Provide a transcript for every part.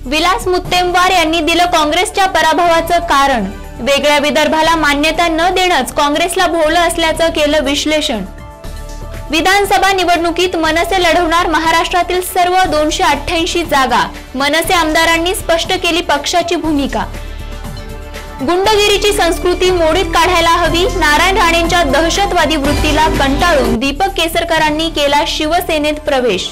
विलास मुत्तेमवार यांनी दिलं काँग्रेसच्या पराभवाचं कारण। वेगळ्या विदर्भाला मान्यता न देणंच काँग्रेसला भोवलं असल्याचं केलं विश्लेषण। विधानसभा निवडणुकीत मनसे लढवणार महाराष्ट्रातील सर्व 288 जागा। मनसे आमदारांनी स्पष्ट केली पक्षाची भूमिका। गुंडगिरीची संस्कृती मोडीत काढायला हवी। नारायण राणेंच्या दहशतवादी वृत्तीला कंटाळून दीपक केसरकरांनी केला शिवसेनेत प्रवेश।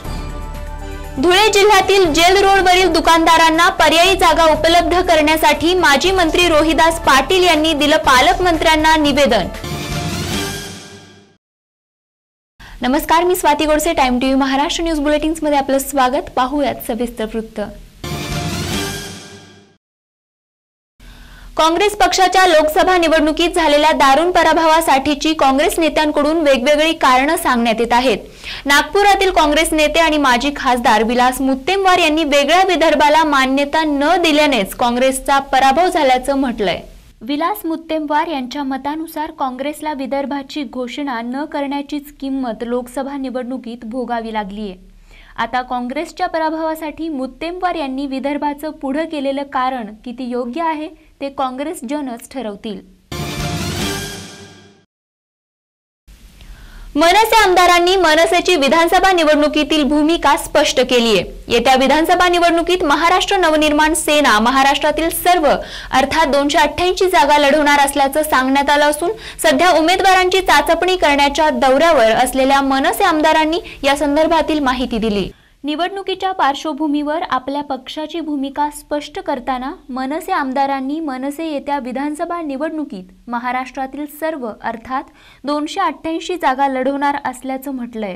धुळे जिल्ह्यातील जेल रोडवरील दुकानदारांना पर्यायी जागा उपलब्ध करण्यासाठी माजी मंत्री रोहिदास पाटील यांनी दिलं पालकमंत्र्यांना निवेदन। नमस्कार, मी Swati Godse. Time TV Maharashtra news bulletins मध्ये आपलं स्वागत। पाहूयात सविस्तर वृत्त। काँग्रेस पक्षाच्या लोकसभा निवडणुकीत झालेल्या दारुण पराभवासाठीची काँग्रेस नेत्यांकडून वेगवेगळी कारणं सांगण्यात येत आहेत। नागपुरातील काँग्रेस नेते आणि माजी खासदार विलास मुत्तेमवार यांनी वेगळ्या विदर्भाला मान्यता न दिल्यानेच काँग्रेसचा पराभव झाल्याचं म्हटलंय। विलास मुत्तेमवार यांच्या मतानुसार काँग्रेसला विदर्भाची घोषणा न करण्याचीच किंमत लोकसभा निवडणुकीत भोगावी लागलीये। आता काँग्रेसच्या पराभवासाठी मुत्तेमवार यांनी विदर्भाचं पुढे केलेलं कारण किती योग्य आहे ते काँग्रेस जनच ठरवतील। मनसे आमदारांनी मनसेची विधानसभा निवडणुकीतील भूमिका स्पष्ट केली आहे। येत्या विधानसभा निवडणुकीत महाराष्ट्र नवनिर्माण सेना महाराष्ट्रातील सर्व अर्थात 288 जागा लढवणार असल्याचं सांगण्यात आलं असून सध्या उमेदवारांची चाचपणी करण्याच्या दौऱ्यावर असलेल्या मनसे आमदारांनी या संदर्भातील माहिती दिली। निवडणुकीच्या पार्श्वभूमीवर आपल्या पक्षाची भूमिका स्पष्ट करताना मनसे आमदारांनी मनसे येत्या विधानसभा निवडणुकीत महाराष्ट्रातील सर्व अर्थात 288 जागा लढवणार असल्याचं म्हटलंय।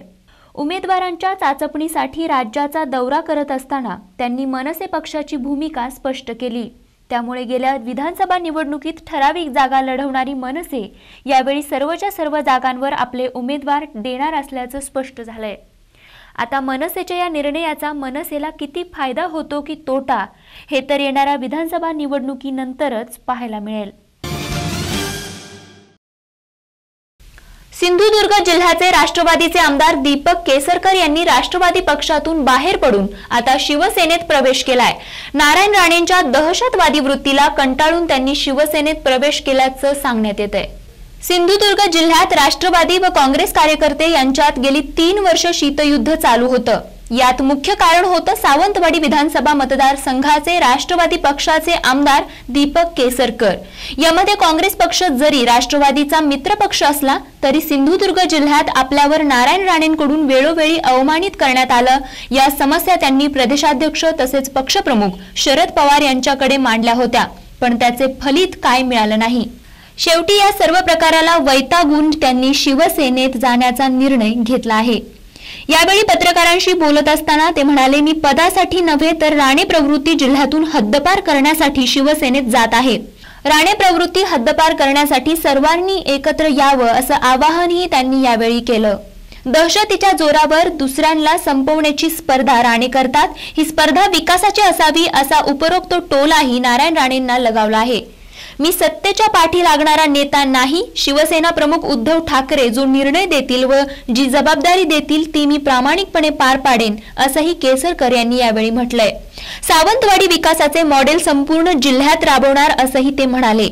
उमेदवारांच्या चाचपणीसाठी राज्याचा दौरा करत असताना त्यांनी मनसे पक्षाची भूमिका स्पष्ट केली। त्यामुळे गेल्या विधानसभा निवडणुकीत ठराविक जागा लढवणारी मनसे यावेळी सर्वच्या सर्व जागांवर आपले उमेदवार देणार असल्याचं स्पष्ट झालंय। आता मनसेच्या या निर्णयाचा मनसेला किती फायदा होतो की तोटा हे तर येणाऱ्या विधानसभा निवडणुकीनंतरच पाहायला मिळेल। सिंधुदुर्ग जिल्ह्याचे राष्ट्रवादीचे आमदार दीपक केसरकर यांनी राष्ट्रवादी पक्षातून बाहेर पडून आता शिवसेनेत प्रवेश केलाय। नारायण राणेंच्या दहशतवादी वृत्तीला कंटाळून त्यांनी शिवसेनेत प्रवेश केल्याचं सांगण्यात येतंय। सिंधुदुर्ग जिल्ह्यात राष्ट्रवादी व काँग्रेस कार्यकर्ते यांच्यात गेली 3 वर्ष शीतयुद्ध चालू होतं। यात मुख्य कारण होतं सावंतवाडी विधानसभा मतदारसंघाचे राष्ट्रवादी पक्षाचे आमदार दीपक केसरकर। यामध्ये काँग्रेस पक्ष जरी राष्ट्रवादीचा मित्रपक्ष असला तरी सिंधुदुर्ग जिल्ह्यात आपल्यावर नारायण राणेंकडून वेळोवेळी अवमानित करण्यात आलं। या समस्या त्यांनी प्रदेशाध्यक्ष तसेच पक्षप्रमुख शरद पवार यांच्याकडे मांडल्या होत्या, पण त्याचे फलित काय मिळालं नाही। शेवटी या सर्व प्रकाराला वैतागून त्यांनी शिवसेनेत जाण्याचा निर्णय घेतला आहे। यावेळी पत्रकारांशी बोलत असताना ते म्हणाले, मी पदासाठी नव्हे तर राणे प्रवृत्ती जिल्ह्यातून हद्दपार करण्यासाठी शिवसेनेत जात आहे। राणे प्रवृत्ती हद्दपार करण्यासाठी सर्वांनी एकत्र यावं असं आवाहनही त्यांनी यावेळी केलं। दहशतीच्या जोरावर दुसऱ्यांना संपवण्याची स्पर्धा राणे करतात, ही स्पर्धा विकासाची असावी असा उपरोक्त टोलाही नारायण राणेंना लगावला आहे। मी सत्तेच्या पाठी लागणारा नेता नाही। शिवसेना प्रमुख उद्धव ठाकरे जो निर्णय देतील व जी जबाबदारी देतील ती मी प्रामाणिकपणे पार पाडेन असंही केसरकर यांनी यावेळी म्हटलंय। सावंतवाडी विकासाचे मॉडेल संपूर्ण जिल्ह्यात राबवणार असंही ते म्हणाले।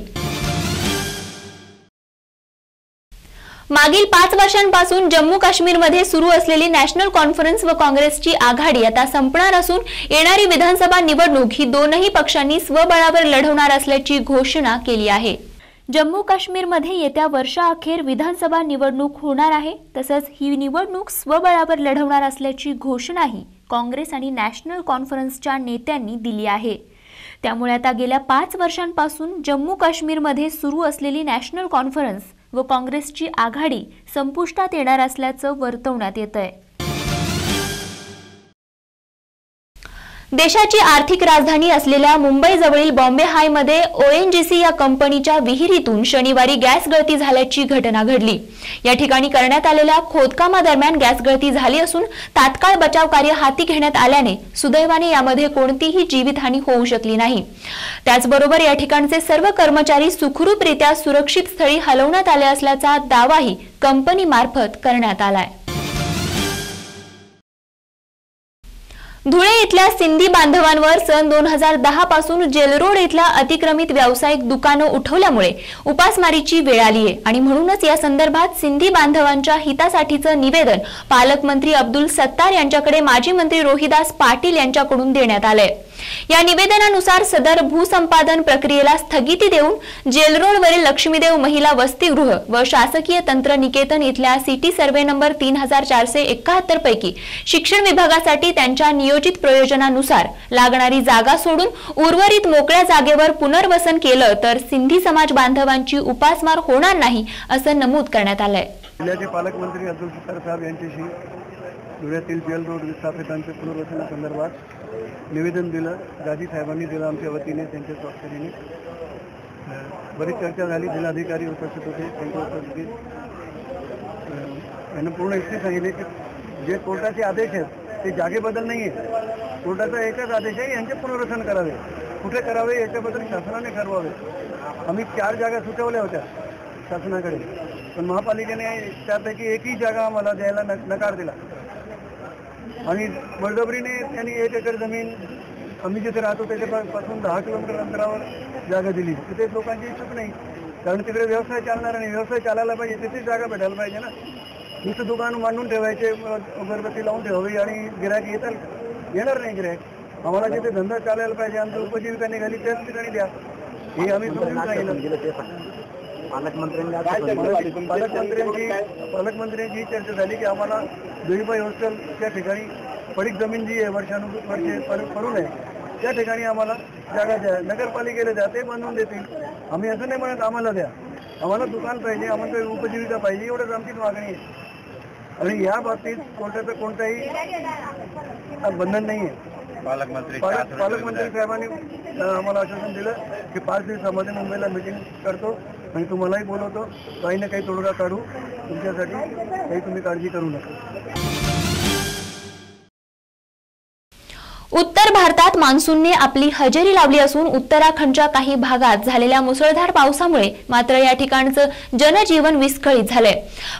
मागील 5 वर्षांपासून जम्मू काश्मीरमध्ये सुरू असलेली नॅशनल कॉन्फरन्स व काँग्रेसची आघाडी आता संपणार असून येणारी विधानसभा निवडणूक ही दोनही पक्षांनी स्वबळावर लढवणार असल्याची घोषणा केली आहे। जम्मू काश्मीरमध्ये येत्या वर्षाअखेर विधानसभा निवडणूक होणार आहे। तसंच ही निवडणूक स्वबळावर लढवणार असल्याची घोषणाही काँग्रेस आणि नॅशनल कॉन्फरन्सच्या नेत्यांनी दिली आहे। त्यामुळे आता गेल्या 5 वर्षांपासून जम्मू काश्मीरमध्ये सुरू असलेली नॅशनल कॉन्फरन्स व काँग्रेसची आघाडी संपुष्टात येणार असल्याचं वर्तवण्यात येतंय। देशाची आर्थिक राजधानी असलेल्या मुंबईजवळील बॉम्बे हायमध्ये ONGC या कंपनीच्या विहिरीतून शनिवारी गॅस गळती झाल्याची घटना घडली। या ठिकाणी करण्यात आलेल्या खोदकामादरम्यान गॅस गळती झाली असून तात्काळ बचाव कार्य हाती घेण्यात आल्याने सुदैवाने यामध्ये कोणतीही जीवितहानी होऊ शकली नाही। त्याचबरोबर या ठिकाणचे सर्व कर्मचारी सुखरूपरित्या सुरक्षित स्थळी हलवण्यात आले असल्याचा दावाही कंपनीमार्फत करण्यात आलाय। धुळे इथल्या सिंधी बांधवांवर सन 2010 पासून जेलरोड इथल्या अतिक्रमित व्यावसायिक दुकानं उठवल्यामुळे उपासमारीची वेळ आली आहे आणि म्हणूनच या संदर्भात सिंधी बांधवांच्या हितासाठीचं निवेदन पालकमंत्री अब्दुल सत्तार यांच्याकडे माजी मंत्री रोहिदास पाटील यांच्याकडून देण्यात आलंय। या निवेदनानुसार सदर भूसंपादन प्रक्रियेला स्थगिती देऊन जेलरोडवरील लक्ष्मीदेव महिला वसतिगृह व शासकीय तंत्रनिकेतन इथल्या सिटी सर्वे नंबर 3471 पैकी शिक्षण विभागासाठी त्यांच्या नियोजित प्रयोजनानुसार लागणारी जागा सोडून उर्वरित मोकळ्या जागेवर पुनर्वसन केलं तर सिंधी समाज बांधवांची उपासमार होणार नाही असं नमूद करण्यात आलंय। जिल्ह्याचे पालकमंत्री अब्दुल सत्तार साहेब यांच्याशी धुळ्यातील जेल रोड विस्थापितांच्या पुनर्वसनासंदर्भात निवेदन दिलं। गाजी साहेबांनी दिलं आमच्या वतीने, त्यांच्या स्वाक्षरीने बरीच चर्चा झाली। जिल्हाधिकारी उपस्थित होते, त्यांच्या उपस्थितीत यांना पूर्ण युक्ती सांगितली की जे कोर्टाचे आदेश आहेत ते जागेबद्दल नाही आहे, कोर्टाचा एकच आदेश आहे यांचे पुनर्वसन करावे, कुठे करावे याच्याबद्दल शासनाने ठरवावे। आम्ही 4 जागा सुचवल्या होत्या शासनाकडे, पण महापालिकेने त्यापैकी एकही जागा आम्हाला द्यायला नकार दिला आणि बळजबरीने त्यांनी 1 एकर जमीन आम्ही जिथे राहतो त्याच्यापासून 10 किलोमीटर अंतरावर जागा दिली। तिथे लोकांची इच्छुक नाही, कारण तिकडे व्यवसाय चालणार आणि व्यवसाय चालायला पाहिजे, तिथे जागा भेटायला पाहिजे ना। नुसतं दुकान मांडून ठेवायचे, अगरबत्ती लावून ठेवावी आणि गिऱ्हाईक येणार नाही गिऱ्हाईक। आम्हाला जिथे धंदा चालायला पाहिजे, आमची उपजीविका निघाली त्याच ठिकाणी द्या, हे आम्ही समजून सांगितलं। पालकमंत्र्यांची चर्चा झाली की आम्हाला दुईबाई हॉस्टेलच्या ठिकाणी पडीक जमीन जी आहे वर्षे पडून आहे त्या ठिकाणी आम्हाला जागा द्या, नगरपालिकेला द्या, ते बांधून देतील। आम्ही असं नाही म्हणत आम्हाला द्या, आम्हाला दुकान पाहिजे, आम्हाला उपजीविका पाहिजे, एवढंच आमची मागणी आहे। आणि या बाबतीत कोर्टाचं कोणताही बंधन नाही आहे। पालकमंत्री साहेबांनी आम्हाला आश्वासन दिलं की 5 दिवसामध्ये मुंबईला मीटिंग करतो आणि तुम्हालाही बोलवतो, काही ना काही तोडगा काढू तुमच्यासाठी, काही तुम्ही काळजी करू नका। उत्तर भारतात मान्सूनने आपली हजेरी लावली असून उत्तराखंडच्या काही भागात झालेल्या मुसळधार पावसामुळे मात्र या ठिकाणचं जनजीवन विस्कळीत झालंय।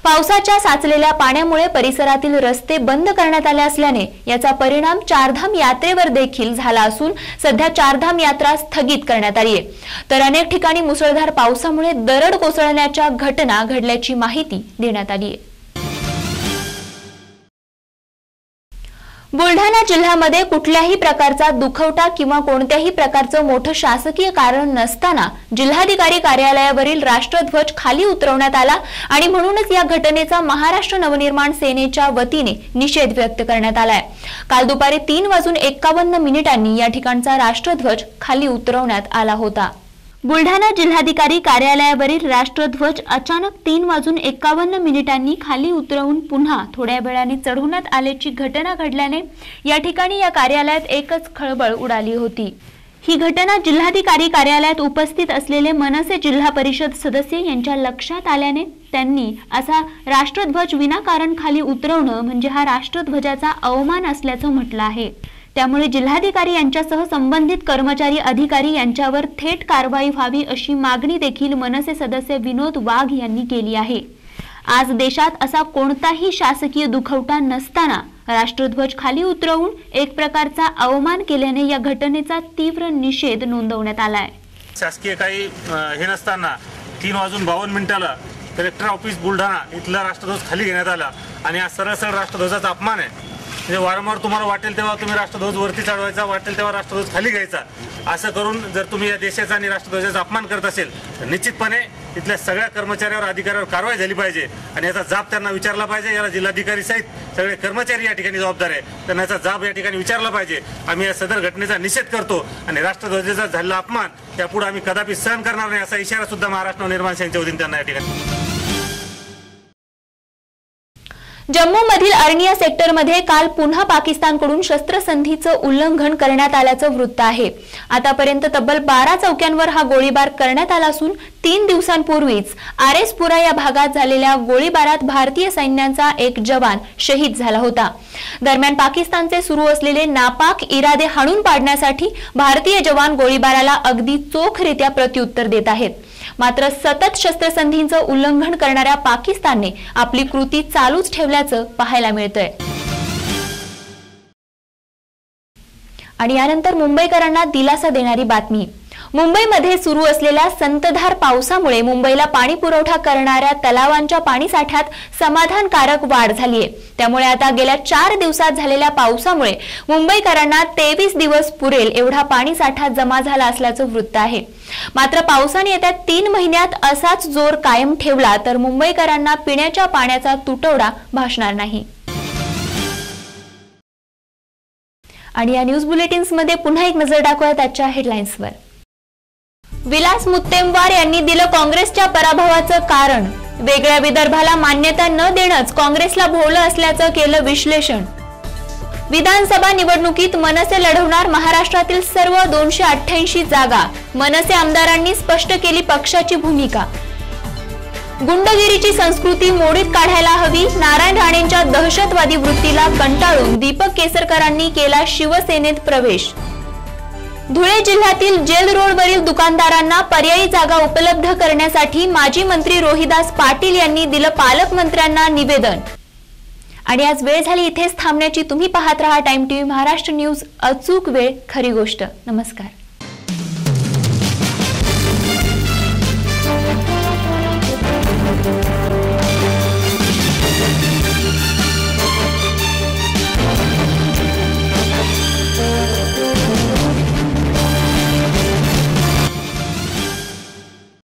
पावसाच्या साचलेल्या पाण्यामुळे परिसरातील रस्ते बंद करण्यात आले असल्याने याचा परिणाम चारधाम यात्रेवर देखील झाला असून सध्या चारधाम यात्रा स्थगित करण्यात आली आहे, तर अनेक ठिकाणी मुसळधार पावसामुळे दरड कोसळण्याच्या घटना घडल्याची माहिती देण्यात आली आहे। बुलढाणा जिल्ह्यामध्ये कुठल्याही प्रकारचा दुखवटा किंवा कोणत्याही प्रकारचं मोठं शासकीय कारण नसताना जिल्हाधिकारी कार्यालयावरील राष्ट्रध्वज खाली उतरवण्यात आला आणि म्हणूनच या घटनेचा महाराष्ट्र नवनिर्माण सेनेच्या वतीने निषेध व्यक्त करण्यात आलाय। काल दुपारी 3:51 या ठिकाणचा राष्ट्रध्वज खाली उतरवण्यात आला होता। बुलढाणा जिल्हाधिकारी कार्यालयावरील राष्ट्रध्वज अचानक 3:51 खाली उतरवून पुन्हा थोड्या वेळाने चढवण्यात आल्याची घटना घडल्याने या ठिकाणी या कार्यालयात एकच खळबळ उडाली होती। ही घटना जिल्हाधिकारी कार्यालयात उपस्थित असलेले मनसे जिल्हा परिषद सदस्य यांच्या लक्षात आल्याने त्यांनी असा राष्ट्रध्वज विनाकारण खाली उतरवणं म्हणजे हा राष्ट्रध्वजाचा अवमान असल्याचं म्हटलं आहे। त्यामुळे जिल्हाधिकारी यांच्यासह संबंधित कर्मचारी अधिकारी यांच्यावर थेट कारवाई व्हावी अशी मागणी देखील मनसे सदस्य विनोद वाघ यांनी केली आहे। आज देशात असा कोणताही शासकीय दुखवटा नसताना राष्ट्रध्वज खाली उतरवून एक प्रकारचा अवमान केल्याने या घटनेचा तीव्र निषेध नोंदवण्यात आलाय। शासकीय काही हे नसताना 3:52 कलेक्टर ऑफिस बुलढाणा इथला राष्ट्रध्वज खाली घेण्यात आला आणि हा सरळ राष्ट्रध्वजाचा अपमान आहे। म्हणजे वारंवार तुम्हाला वाटेल तेव्हा तुम्ही राष्ट्रध्वज वरती चढवायचा, वाटेल तेव्हा राष्ट्रध्वज खाली घ्यायचा, असं करून जर तुम्ही या देशाचा आणि राष्ट्रध्वजाचा अपमान करत असेल तर निश्चितपणे इथल्या सगळ्या कर्मचाऱ्यावर अधिकाऱ्यावर कारवाई झाली पाहिजे आणि याचा जाब त्यांना विचारला पाहिजे। याला जिल्हाधिकारी सहित सगळे कर्मचारी या ठिकाणी जबाबदार आहे, त्यांना याचा जाब या ठिकाणी विचारला पाहिजे। आम्ही या सदर घटनेचा निषेध करतो आणि राष्ट्रध्वजाचा झालेला अपमान यापुढे आम्ही कदापि सहन करणार नाही असा इशारा सुद्धा महाराष्ट्र नवनिर्माण सेनेच्या वतीने त्यांना या ठिकाणी। जम्मू मधील अर्निया सेक्टरमध्ये काल पुन्हा पाकिस्तानकडून शस्त्रसंधीचं उल्लंघन करण्यात आल्याचं वृत्त आहे। आतापर्यंत तब्बल 12 चौक्यांवर हा गोळीबार करण्यात आला असून 3 दिवसांपूर्वीच आरेसपुरा या भागात झालेल्या गोळीबारात भारतीय सैन्याचा एक जवान शहीद झाला होता। दरम्यान पाकिस्तानचे सुरू असलेले नापाक इरादे हाणून पाडण्यासाठी भारतीय जवान गोळीबाराला अगदी चोखरित्या प्रत्युत्तर देत आहेत। मात्र सतत शस्त्रसंधीचं उल्लंघन करणाऱ्या पाकिस्तानने आपली कृती चालूच ठेवल्याचं पाहायला मिळतंय। आणि यानंतर मुंबईकरांना दिलासा देणारी बातमी। मुंबईमध्ये सुरू असलेल्या संततधार पावसामुळे मुंबईला पाणी पुरवठा करणाऱ्या तलावांच्या पाणीसाठ्यात समाधानकारक वाढ झाली आहे। त्यामुळे आता गेल्या 4 दिवसात झालेल्या पावसामुळे मुंबईकरांना 23 दिवस पुरेल एवढा पाणीसाठा जमा झाला असल्याचं वृत्त आहे। मात्र पावसाने येत्या 3 महिन्यात असाच जोर कायम ठेवला तर मुंबईकरांना पिण्याच्या पाण्याचा तुटवडा भासणार नाही। आणि या न्यूज बुलेटिन्समध्ये पुन्हा एक नजर टाकूया त्याच्या हेडलाईन्सवर। विलास मुत्तेमवार यांनी दिलं काँग्रेसच्या पराभवाचं कारण। वेगळ्या विदर्भाला मान्यता न देणंच काँग्रेसला भोवलं असल्याचं केलं विश्लेषण। विधानसभा निवडणुकीत मनसे लढवणार महाराष्ट्रातील सर्व 288 जागा। मनसे आमदारांनी स्पष्ट केली पक्षाची भूमिका। गुंडगिरीची संस्कृती मोडीत काढायला हवी। नारायण राणेंच्या दहशतवादी वृत्तीला कंटाळून दीपक केसरकरांनी केला शिवसेनेत प्रवेश। धुळे जिल्ह्यातील जेल रोडवरील दुकानदारांना पर्यायी जागा उपलब्ध करण्यासाठी माजी मंत्री रोहिदास पाटील यांनी दिलं पालकमंत्र्यांना निवेदन। आणि आज वेळ झाली इथेच थांबण्याची। तुम्ही पाहत रहा टाइम टीव्ही महाराष्ट्र न्यूज, अचूक वेळ खरी गोष्ट। नमस्कार।